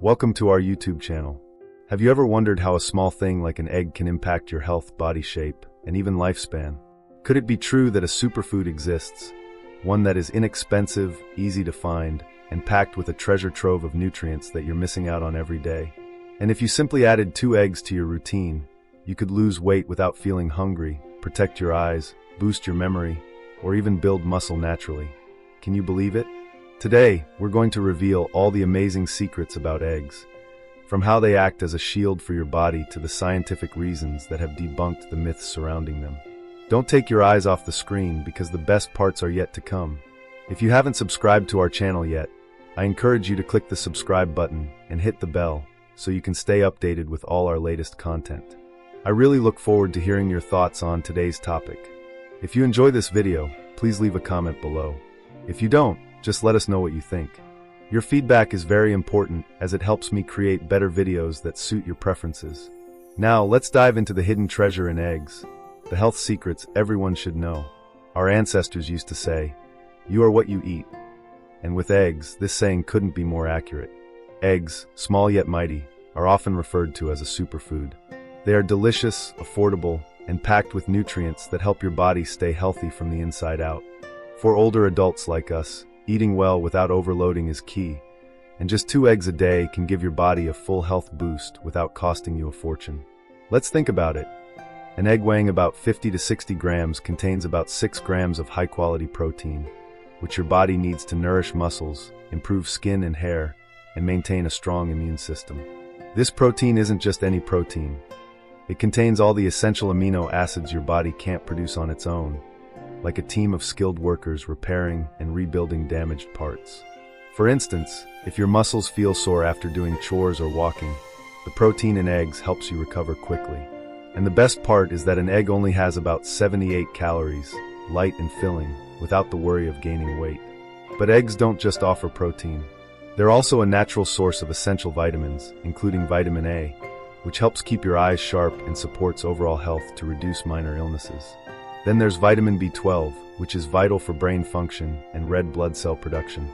Welcome to our YouTube channel. Have you ever wondered how a small thing like an egg can impact your health, body shape, and even lifespan? Could it be true that a superfood exists, one that is inexpensive, easy to find, and packed with a treasure trove of nutrients that you're missing out on every day? And if you simply added 2 eggs to your routine, you could lose weight without feeling hungry, protect your eyes, boost your memory, or even build muscle naturally. Can you believe it? Today, we're going to reveal all the amazing secrets about eggs, from how they act as a shield for your body to the scientific reasons that have debunked the myths surrounding them. Don't take your eyes off the screen because the best parts are yet to come. If you haven't subscribed to our channel yet, I encourage you to click the subscribe button and hit the bell so you can stay updated with all our latest content. I really look forward to hearing your thoughts on today's topic. If you enjoy this video, please leave a comment below. If you don't, just let us know what you think. Your feedback is very important as it helps me create better videos that suit your preferences. Now, let's dive into the hidden treasure in eggs, the health secrets everyone should know. Our ancestors used to say, "You are what you eat." And with eggs, this saying couldn't be more accurate. Eggs, small yet mighty, are often referred to as a superfood. They are delicious, affordable, and packed with nutrients that help your body stay healthy from the inside out. For older adults like us, eating well without overloading is key, and just 2 eggs a day can give your body a full health boost without costing you a fortune. Let's think about it. An egg weighing about 50 to 60 grams contains about 6 grams of high-quality protein, which your body needs to nourish muscles, improve skin and hair, and maintain a strong immune system. This protein isn't just any protein. It contains all the essential amino acids your body can't produce on its own, like a team of skilled workers repairing and rebuilding damaged parts. For instance, if your muscles feel sore after doing chores or walking, the protein in eggs helps you recover quickly. And the best part is that an egg only has about 78 calories, light and filling, without the worry of gaining weight. But eggs don't just offer protein. They're also a natural source of essential vitamins, including vitamin A, which helps keep your eyes sharp and supports overall health to reduce minor illnesses. Then there's vitamin B12, which is vital for brain function and red blood cell production,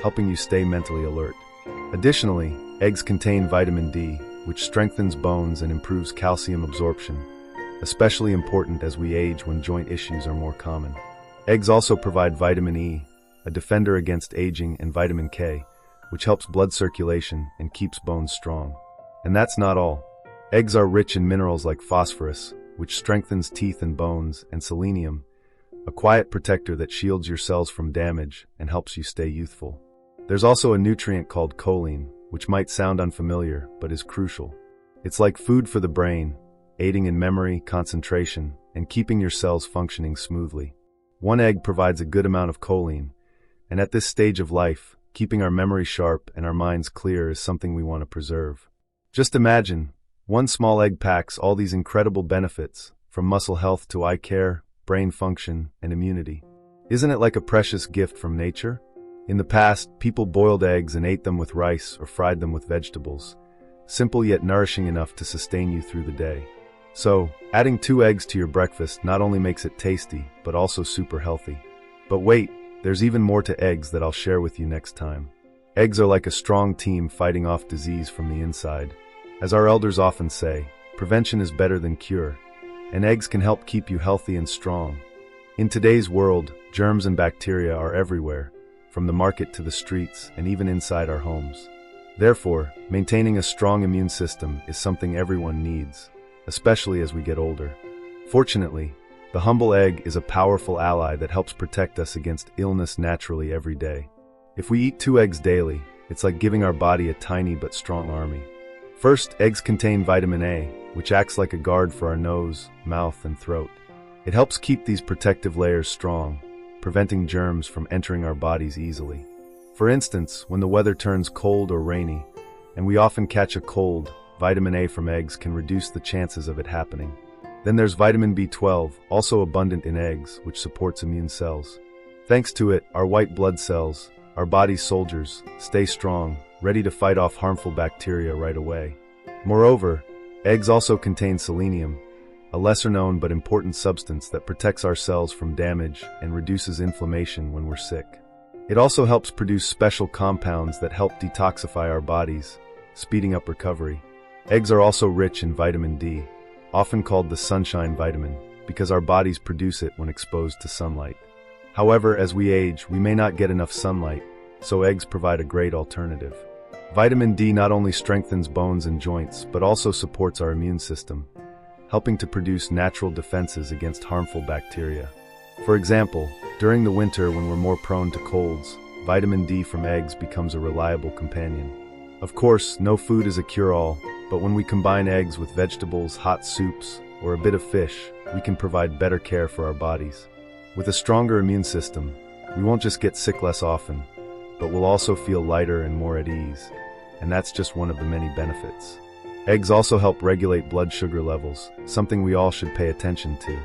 helping you stay mentally alert. Additionally, eggs contain vitamin D, which strengthens bones and improves calcium absorption, especially important as we age when joint issues are more common. Eggs also provide vitamin E, a defender against aging, and vitamin K, which helps blood circulation and keeps bones strong. And that's not all. Eggs are rich in minerals like phosphorus, which strengthens teeth and bones, and selenium, a quiet protector that shields your cells from damage and helps you stay youthful. There's also a nutrient called choline, which might sound unfamiliar, but is crucial. It's like food for the brain, aiding in memory, concentration, and keeping your cells functioning smoothly. 1 egg provides a good amount of choline, and at this stage of life, keeping our memory sharp and our minds clear is something we want to preserve. Just imagine, 1 small egg packs all these incredible benefits, from muscle health to eye care, brain function, and immunity. Isn't it like a precious gift from nature? In the past, people boiled eggs and ate them with rice or fried them with vegetables, simple yet nourishing enough to sustain you through the day. So, adding 2 eggs to your breakfast not only makes it tasty, but also super healthy. But wait, there's even more to eggs that I'll share with you next time. Eggs are like a strong team fighting off disease from the inside. As our elders often say, prevention is better than cure, and eggs can help keep you healthy and strong. In today's world, germs and bacteria are everywhere, from the market to the streets and even inside our homes. Therefore, maintaining a strong immune system is something everyone needs, especially as we get older. Fortunately, the humble egg is a powerful ally that helps protect us against illness naturally every day. If we eat 2 eggs daily, it's like giving our body a tiny but strong army. First, eggs contain vitamin A, which acts like a guard for our nose, mouth, and throat. It helps keep these protective layers strong, preventing germs from entering our bodies easily. For instance, when the weather turns cold or rainy, and we often catch a cold, vitamin A from eggs can reduce the chances of it happening. Then there's vitamin B12, also abundant in eggs, which supports immune cells. Thanks to it, our white blood cells, our body's soldiers, stay strong, ready to fight off harmful bacteria right away. Moreover, eggs also contain selenium, a lesser-known but important substance that protects our cells from damage and reduces inflammation when we're sick. It also helps produce special compounds that help detoxify our bodies, speeding up recovery. Eggs are also rich in vitamin D, often called the sunshine vitamin, because our bodies produce it when exposed to sunlight. However, as we age, we may not get enough sunlight, so eggs provide a great alternative. Vitamin D not only strengthens bones and joints, but also supports our immune system, helping to produce natural defenses against harmful bacteria. For example, during the winter when we're more prone to colds, vitamin D from eggs becomes a reliable companion. Of course, no food is a cure-all, but when we combine eggs with vegetables, hot soups, or a bit of fish, we can provide better care for our bodies. With a stronger immune system, we won't just get sick less often, but we'll also feel lighter and more at ease. And that's just one of the many benefits. Eggs also help regulate blood sugar levels, something we all should pay attention to.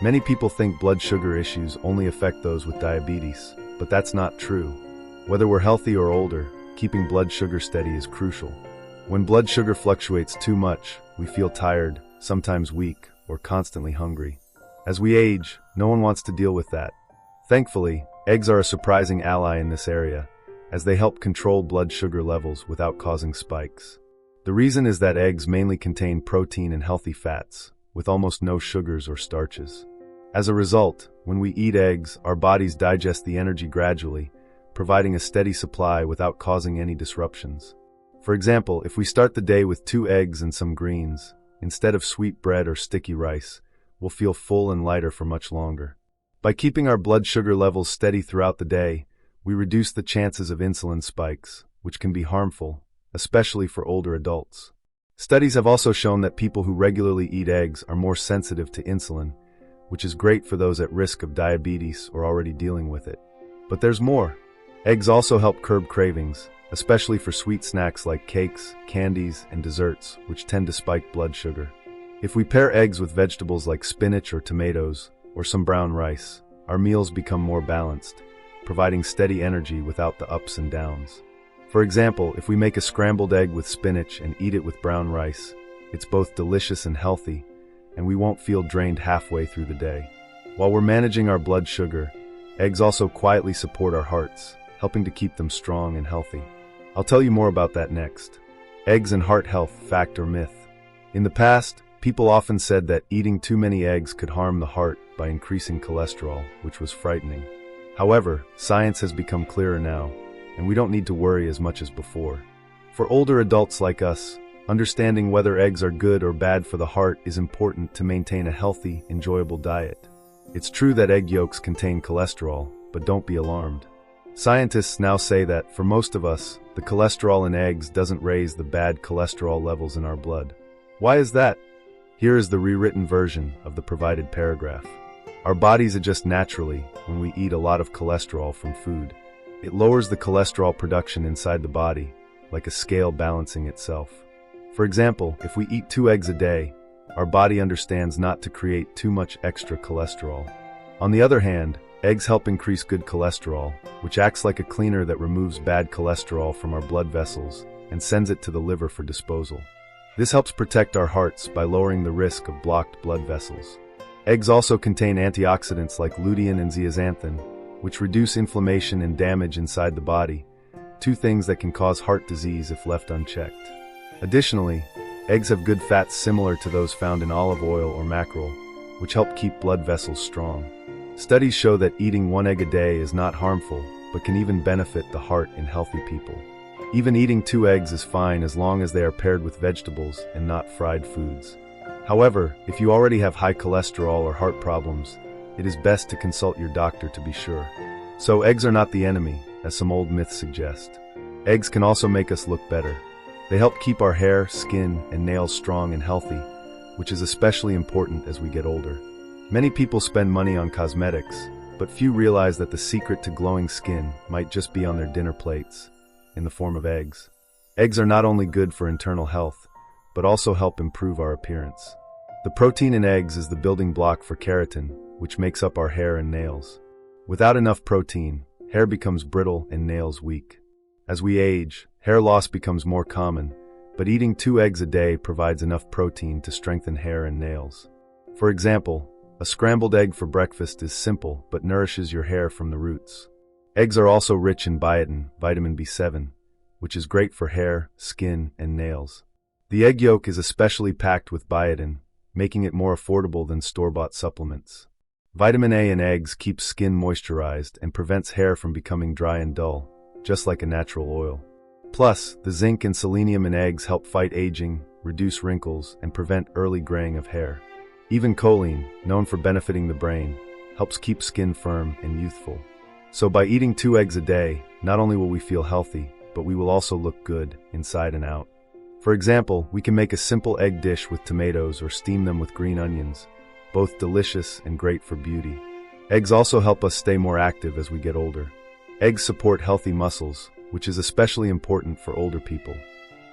Many people think blood sugar issues only affect those with diabetes, but that's not true. Whether we're healthy or older, keeping blood sugar steady is crucial. When blood sugar fluctuates too much, we feel tired, sometimes weak, or constantly hungry. As we age, no one wants to deal with that. Thankfully, eggs are a surprising ally in this area, as they help control blood sugar levels without causing spikes. The reason is that eggs mainly contain protein and healthy fats, with almost no sugars or starches. As a result, when we eat eggs, our bodies digest the energy gradually, providing a steady supply without causing any disruptions. For example, if we start the day with 2 eggs and some greens, instead of sweet bread or sticky rice, we'll feel full and lighter for much longer. By keeping our blood sugar levels steady throughout the day, we reduce the chances of insulin spikes, which can be harmful, especially for older adults. Studies have also shown that people who regularly eat eggs are more sensitive to insulin, which is great for those at risk of diabetes or already dealing with it. But there's more. Eggs also help curb cravings, especially for sweet snacks like cakes, candies, and desserts, which tend to spike blood sugar. If we pair eggs with vegetables like spinach or tomatoes, or some brown rice, our meals become more balanced, providing steady energy without the ups and downs. For example, if we make a scrambled egg with spinach and eat it with brown rice, it's both delicious and healthy, and we won't feel drained halfway through the day. While we're managing our blood sugar, eggs also quietly support our hearts, helping to keep them strong and healthy. I'll tell you more about that next. Eggs and heart health, fact or myth? In the past, people often said that eating too many eggs could harm the heart by increasing cholesterol, which was frightening. However, science has become clearer now, and we don't need to worry as much as before. For older adults like us, understanding whether eggs are good or bad for the heart is important to maintain a healthy, enjoyable diet. It's true that egg yolks contain cholesterol, but don't be alarmed. Scientists now say that, for most of us, the cholesterol in eggs doesn't raise the bad cholesterol levels in our blood. Why is that? Here is the rewritten version of the provided paragraph. Our bodies adjust naturally when we eat a lot of cholesterol from food. It lowers the cholesterol production inside the body, like a scale balancing itself. For example, if we eat 2 eggs a day, our body understands not to create too much extra cholesterol. On the other hand, eggs help increase good cholesterol, which acts like a cleaner that removes bad cholesterol from our blood vessels and sends it to the liver for disposal. This helps protect our hearts by lowering the risk of blocked blood vessels. Eggs also contain antioxidants like lutein and zeaxanthin, which reduce inflammation and damage inside the body, 2 things that can cause heart disease if left unchecked. Additionally, eggs have good fats similar to those found in olive oil or mackerel, which help keep blood vessels strong. Studies show that eating 1 egg a day is not harmful, but can even benefit the heart in healthy people. Even eating 2 eggs is fine as long as they are paired with vegetables and not fried foods. However, if you already have high cholesterol or heart problems, it is best to consult your doctor to be sure. So eggs are not the enemy, as some old myths suggest. Eggs can also make us look better. They help keep our hair, skin, and nails strong and healthy, which is especially important as we get older. Many people spend money on cosmetics, but few realize that the secret to glowing skin might just be on their dinner plates, in the form of eggs. Eggs are not only good for internal health, but also help improve our appearance. The protein in eggs is the building block for keratin, which makes up our hair and nails. Without enough protein, hair becomes brittle and nails weak. As we age, hair loss becomes more common, but eating 2 eggs a day provides enough protein to strengthen hair and nails. For example, a scrambled egg for breakfast is simple but nourishes your hair from the roots. Eggs are also rich in biotin, vitamin B7, which is great for hair, skin, and nails. The egg yolk is especially packed with biotin, making it more affordable than store-bought supplements. Vitamin A in eggs keeps skin moisturized and prevents hair from becoming dry and dull, just like a natural oil. Plus, the zinc and selenium in eggs help fight aging, reduce wrinkles, and prevent early graying of hair. Even choline, known for benefiting the brain, helps keep skin firm and youthful. So by eating 2 eggs a day, not only will we feel healthy, but we will also look good inside and out. For example, we can make a simple egg dish with tomatoes or steam them with green onions, both delicious and great for beauty. Eggs also help us stay more active as we get older. Eggs support healthy muscles, which is especially important for older people.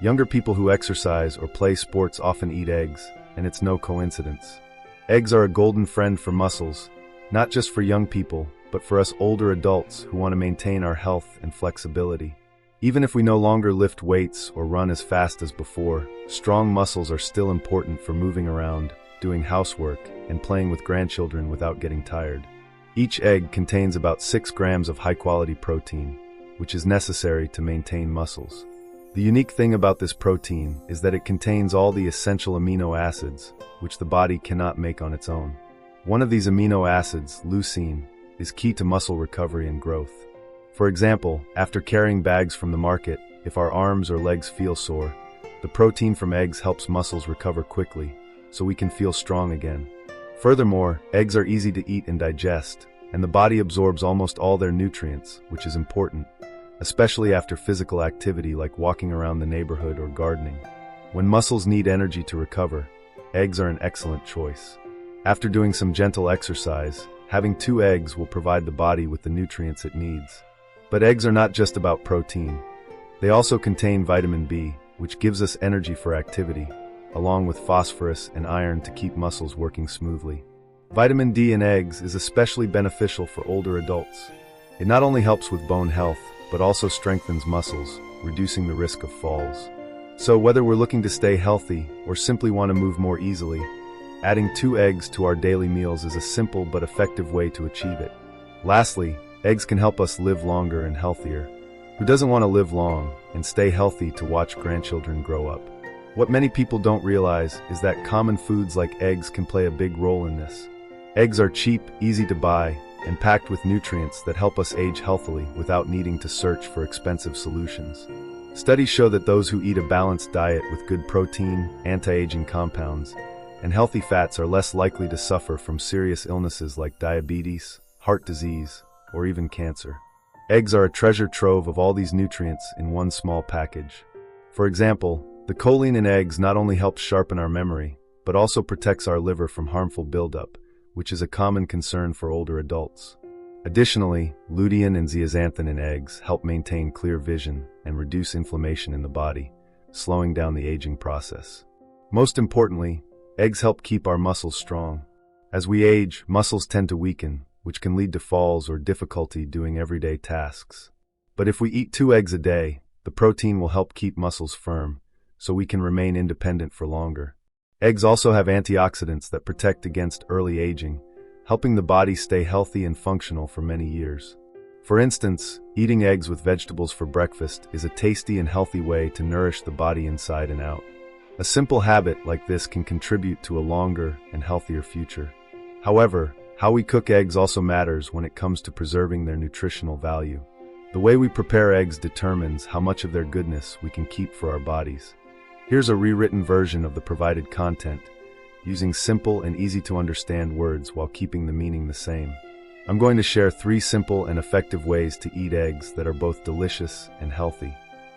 Younger people who exercise or play sports often eat eggs, and it's no coincidence. Eggs are a golden friend for muscles, not just for young people, but for us older adults who want to maintain our health and flexibility. Even if we no longer lift weights or run as fast as before, strong muscles are still important for moving around, doing housework, and playing with grandchildren without getting tired. Each egg contains about 6 grams of high-quality protein, which is necessary to maintain muscles. The unique thing about this protein is that it contains all the essential amino acids, which the body cannot make on its own. One of these amino acids, leucine, is key to muscle recovery and growth. For example, after carrying bags from the market, if our arms or legs feel sore, the protein from eggs helps muscles recover quickly, so we can feel strong again. Furthermore, eggs are easy to eat and digest, and the body absorbs almost all their nutrients, which is important, especially after physical activity like walking around the neighborhood or gardening. When muscles need energy to recover, eggs are an excellent choice. After doing some gentle exercise, having 2 eggs will provide the body with the nutrients it needs. But eggs are not just about protein. They also contain vitamin B, which gives us energy for activity, along with phosphorus and iron to keep muscles working smoothly. Vitamin D in eggs is especially beneficial for older adults. It not only helps with bone health, but also strengthens muscles, reducing the risk of falls. So whether we're looking to stay healthy or simply want to move more easily, adding 2 eggs to our daily meals is a simple but effective way to achieve it. Lastly, eggs can help us live longer and healthier. Who doesn't want to live long and stay healthy to watch grandchildren grow up? What many people don't realize is that common foods like eggs can play a big role in this. Eggs are cheap, easy to buy, and packed with nutrients that help us age healthily without needing to search for expensive solutions. Studies show that those who eat a balanced diet with good protein, anti-aging compounds, and healthy fats are less likely to suffer from serious illnesses like diabetes, heart disease, or even cancer. Eggs are a treasure trove of all these nutrients in one small package. For example, the choline in eggs not only helps sharpen our memory, but also protects our liver from harmful buildup, which is a common concern for older adults. Additionally, lutein and zeaxanthin in eggs help maintain clear vision and reduce inflammation in the body, slowing down the aging process. Most importantly, eggs help keep our muscles strong. As we age, muscles tend to weaken, which can lead to falls or difficulty doing everyday tasks. But if we eat 2 eggs a day, the protein will help keep muscles firm, so we can remain independent for longer. Eggs also have antioxidants that protect against early aging, helping the body stay healthy and functional for many years. For instance, eating eggs with vegetables for breakfast is a tasty and healthy way to nourish the body inside and out. A simple habit like this can contribute to a longer and healthier future. However, how we cook eggs also matters when it comes to preserving their nutritional value. The way we prepare eggs determines how much of their goodness we can keep for our bodies. Here's a rewritten version of the provided content, using simple and easy-to-understand words while keeping the meaning the same. I'm going to share 3 simple and effective ways to eat eggs that are both delicious and healthy.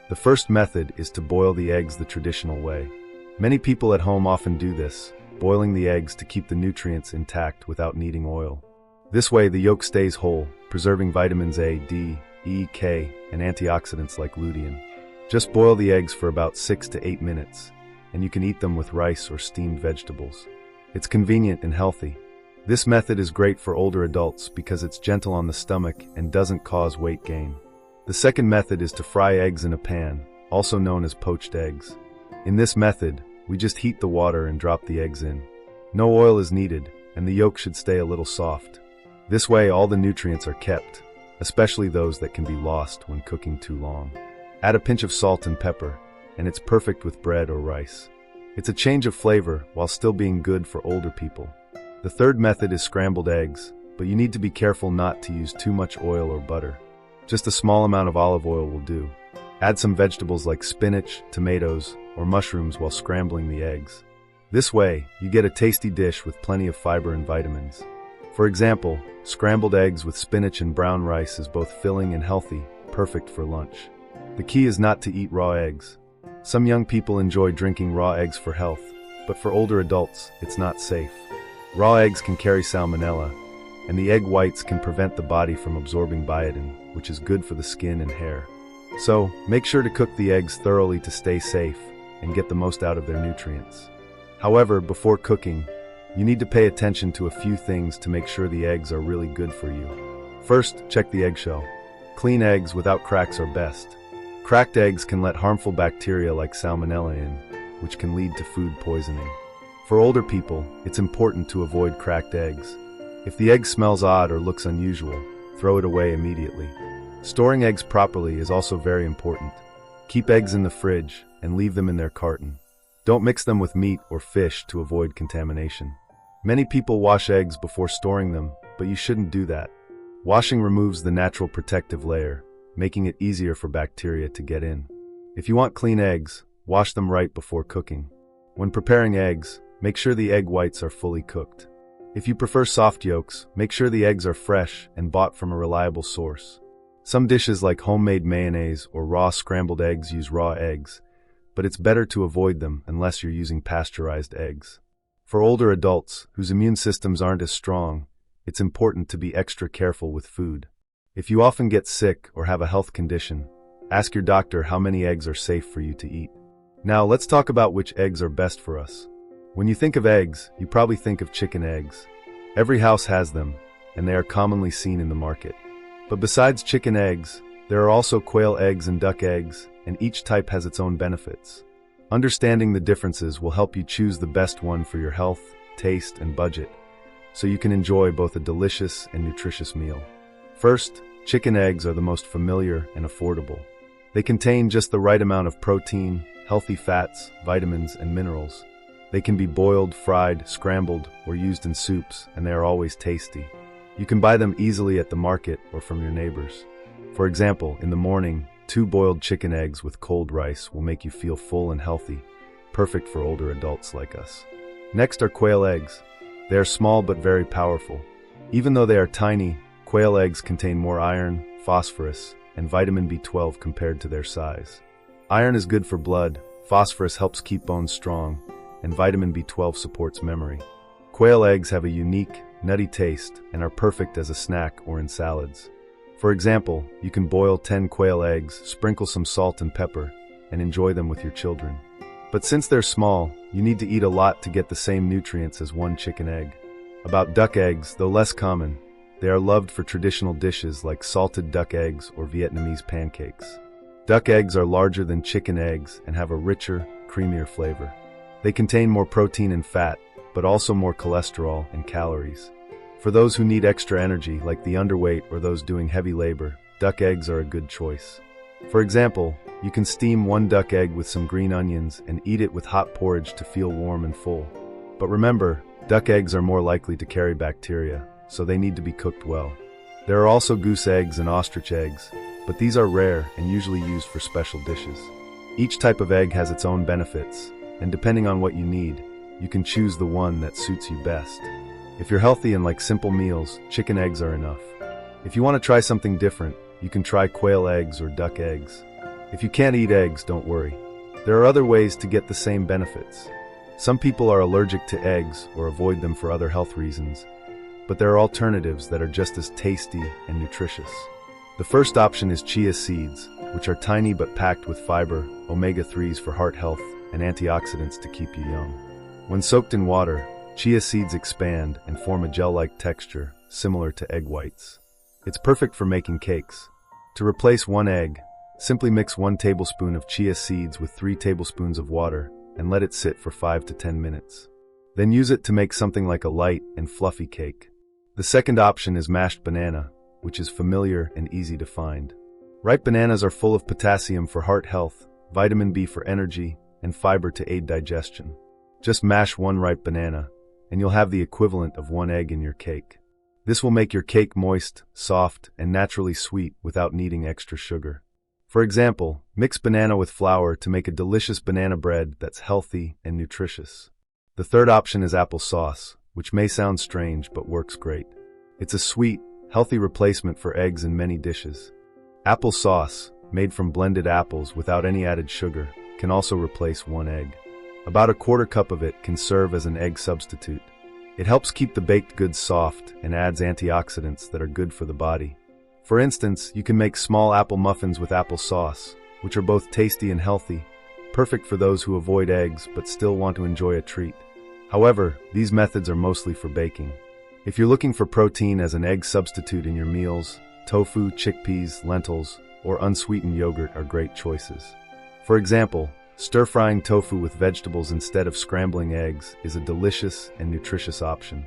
The first method is to boil the eggs the traditional way. Many people at home often do this, boiling the eggs to keep the nutrients intact without needing oil. This way, the yolk stays whole, preserving vitamins A, D, E, K, and antioxidants like lutein. Just boil the eggs for about 6 to 8 minutes, and you can eat them with rice or steamed vegetables. It's convenient and healthy. This method is great for older adults because it's gentle on the stomach and doesn't cause weight gain. The second method is to fry eggs in a pan, also known as poached eggs. In this method, we just heat the water and drop the eggs in. No oil is needed, and the yolk should stay a little soft. This way, all the nutrients are kept, especially those that can be lost when cooking too long. Add a pinch of salt and pepper, and it's perfect with bread or rice. It's a change of flavor while still being good for older people. The third method is scrambled eggs, but you need to be careful not to use too much oil or butter. Just a small amount of olive oil will do. Add some vegetables like spinach, tomatoes, or mushrooms while scrambling the eggs. This way, you get a tasty dish with plenty of fiber and vitamins. For example, scrambled eggs with spinach and brown rice is both filling and healthy, perfect for lunch. The key is not to eat raw eggs. Some young people enjoy drinking raw eggs for health, but for older adults, it's not safe. Raw eggs can carry salmonella, and the egg whites can prevent the body from absorbing biotin, which is good for the skin and hair. So, make sure to cook the eggs thoroughly to stay safe and get the most out of their nutrients. However, before cooking, you need to pay attention to a few things to make sure the eggs are really good for you. First, check the eggshell. Clean eggs without cracks are best. Cracked eggs can let harmful bacteria like salmonella in, which can lead to food poisoning. For older people, it's important to avoid cracked eggs. If the egg smells odd or looks unusual, throw it away immediately. Storing eggs properly is also very important. Keep eggs in the fridge and leave them in their carton. Don't mix them with meat or fish to avoid contamination. Many people wash eggs before storing them, but you shouldn't do that. Washing removes the natural protective layer, making it easier for bacteria to get in. If you want clean eggs, wash them right before cooking. When preparing eggs, make sure the egg whites are fully cooked. If you prefer soft yolks, make sure the eggs are fresh and bought from a reliable source. Some dishes like homemade mayonnaise or raw scrambled eggs use raw eggs, but it's better to avoid them unless you're using pasteurized eggs. For older adults whose immune systems aren't as strong, it's important to be extra careful with food. If you often get sick or have a health condition, ask your doctor how many eggs are safe for you to eat. Now let's talk about which eggs are best for us. When you think of eggs, you probably think of chicken eggs. Every house has them, and they are commonly seen in the market. But besides chicken eggs, there are also quail eggs and duck eggs, and each type has its own benefits. Understanding the differences will help you choose the best one for your health, taste, and budget, so you can enjoy both a delicious and nutritious meal. First, chicken eggs are the most familiar and affordable. They contain just the right amount of protein, healthy fats, vitamins, and minerals. They can be boiled, fried, scrambled, or used in soups, and they are always tasty. You can buy them easily at the market or from your neighbors. For example, in the morning, 2 boiled chicken eggs with cold rice will make you feel full and healthy, perfect for older adults like us. Next are quail eggs. They are small but very powerful. Even though they are tiny, quail eggs contain more iron, phosphorus, and vitamin B12 compared to their size. Iron is good for blood, phosphorus helps keep bones strong, and vitamin B12 supports memory. Quail eggs have a unique, nutty taste and are perfect as a snack or in salads. For example, you can boil 10 quail eggs, sprinkle some salt and pepper, and enjoy them with your children. But since they're small, you need to eat a lot to get the same nutrients as 1 chicken egg. About duck eggs, though less common, they are loved for traditional dishes like salted duck eggs or Vietnamese pancakes. Duck eggs are larger than chicken eggs and have a richer, creamier flavor. They contain more protein and fat, but also more cholesterol and calories. For those who need extra energy, like the underweight or those doing heavy labor, duck eggs are a good choice. For example, you can steam 1 duck egg with some green onions and eat it with hot porridge to feel warm and full. But remember, duck eggs are more likely to carry bacteria, so they need to be cooked well. There are also goose eggs and ostrich eggs, but these are rare and usually used for special dishes. Each type of egg has its own benefits, and depending on what you need, you can choose the one that suits you best. If you're healthy and like simple meals, chicken eggs are enough. If you want to try something different, you can try quail eggs or duck eggs. If you can't eat eggs, don't worry. There are other ways to get the same benefits. Some people are allergic to eggs or avoid them for other health reasons, but there are alternatives that are just as tasty and nutritious. The first option is chia seeds, which are tiny but packed with fiber, omega-3s for heart health, and antioxidants to keep you young. When soaked in water, chia seeds expand and form a gel-like texture, similar to egg whites. It's perfect for making cakes. To replace 1 egg, simply mix 1 tablespoon of chia seeds with 3 tablespoons of water and let it sit for 5 to 10 minutes. Then use it to make something like a light and fluffy cake. The second option is mashed banana, which is familiar and easy to find. Ripe bananas are full of potassium for heart health, vitamin B for energy, and fiber to aid digestion. Just mash one ripe banana, and you'll have the equivalent of one egg in your cake. This will make your cake moist, soft, and naturally sweet without needing extra sugar. For example, mix banana with flour to make a delicious banana bread that's healthy and nutritious. The third option is applesauce, which may sound strange but works great. It's a sweet, healthy replacement for eggs in many dishes. Applesauce, made from blended apples without any added sugar, can also replace one egg. About a quarter cup of it can serve as an egg substitute. It helps keep the baked goods soft and adds antioxidants that are good for the body. For instance, you can make small apple muffins with applesauce, which are both tasty and healthy, perfect for those who avoid eggs but still want to enjoy a treat. However, these methods are mostly for baking. If you're looking for protein as an egg substitute in your meals, tofu, chickpeas, lentils, or unsweetened yogurt are great choices. For example, stir-frying tofu with vegetables instead of scrambling eggs is a delicious and nutritious option.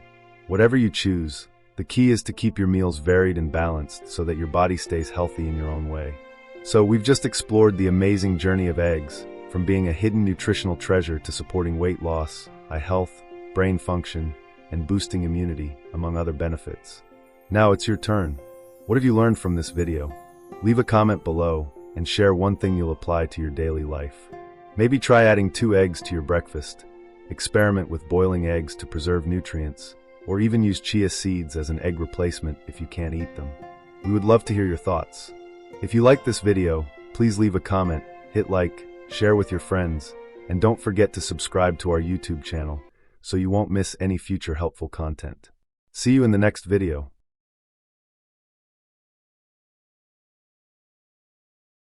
Whatever you choose, the key is to keep your meals varied and balanced so that your body stays healthy in your own way. So we've just explored the amazing journey of eggs, from being a hidden nutritional treasure to supporting weight loss, eye health, brain function, and boosting immunity, among other benefits. Now it's your turn. What have you learned from this video? Leave a comment below and share one thing you'll apply to your daily life. Maybe try adding 2 eggs to your breakfast, experiment with boiling eggs to preserve nutrients, or even use chia seeds as an egg replacement if you can't eat them. We would love to hear your thoughts. If you liked this video, please leave a comment, hit like, share with your friends, and don't forget to subscribe to our YouTube channel so you won't miss any future helpful content. See you in the next video.